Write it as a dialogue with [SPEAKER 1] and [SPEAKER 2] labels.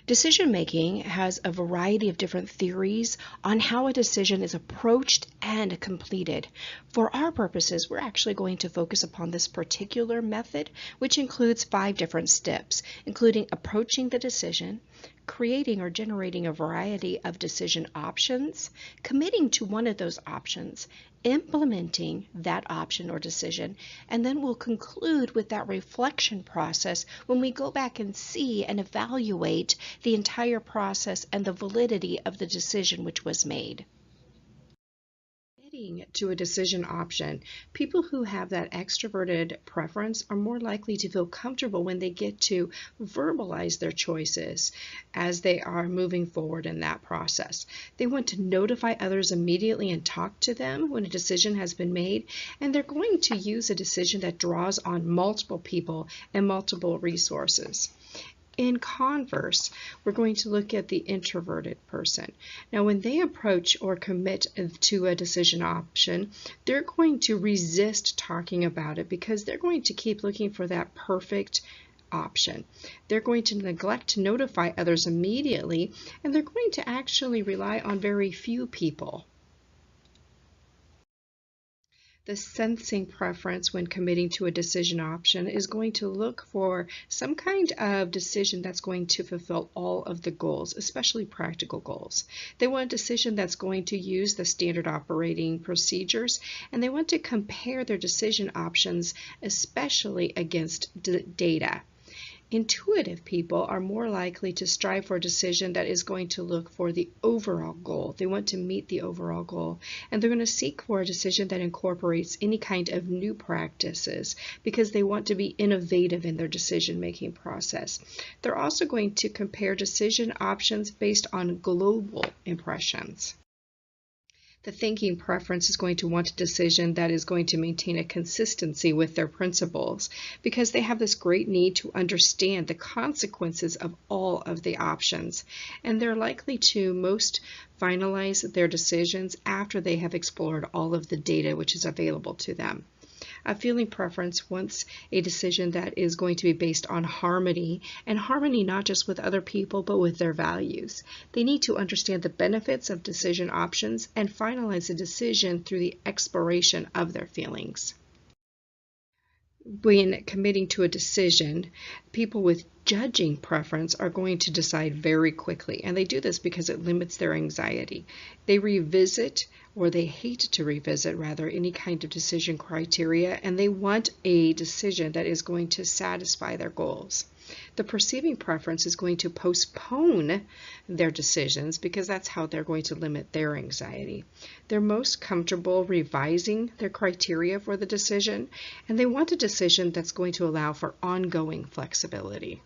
[SPEAKER 1] Decision making has a variety of different theories on how a decision is approached and completed. For our purposes, we're actually going to focus upon this particular method, which includes 5 different steps, including approaching the decision, creating or generating a variety of decision options, committing to one of those options, implementing that option or decision, and then we'll conclude with that reflection process when we go back and see and evaluate the entire process and the validity of the decision which was made. To a decision option, people who have that extroverted preference are more likely to feel comfortable when they get to verbalize their choices as they are moving forward in that process. They want to notify others immediately and talk to them when a decision has been made, and they're going to use a decision that draws on multiple people and multiple resources. In converse, we're going to look at the introverted person. Now, when they approach or commit to a decision option, they're going to resist talking about it because they're going to keep looking for that perfect option. They're going to neglect to notify others immediately, and they're going to actually rely on very few people. The sensing preference when committing to a decision option is going to look for some kind of decision that's going to fulfill all of the goals, especially practical goals. They want a decision that's going to use the standard operating procedures, and they want to compare their decision options, especially against data. Intuitive people are more likely to strive for a decision that is going to look for the overall goal. They want to meet the overall goal, and they're going to seek for a decision that incorporates any kind of new practices because they want to be innovative in their decision-making process. They're also going to compare decision options based on global impressions. The thinking preference is going to want a decision that is going to maintain a consistency with their principles because they have this great need to understand the consequences of all of the options, and they're likely to most finalize their decisions after they have explored all of the data which is available to them. A feeling preference wants a decision that is going to be based on harmony, and harmony not just with other people but with their values. They need to understand the benefits of decision options and finalize a decision through the exploration of their feelings. When committing to a decision, people with judging preference are going to decide very quickly, and they do this because it limits their anxiety. They revisit, or they hate to revisit rather, any kind of decision criteria, and they want a decision that is going to satisfy their goals. The perceiving preference is going to postpone their decisions because that's how they're going to limit their anxiety. They're most comfortable revising their criteria for the decision, and they want a decision that's going to allow for ongoing flexibility.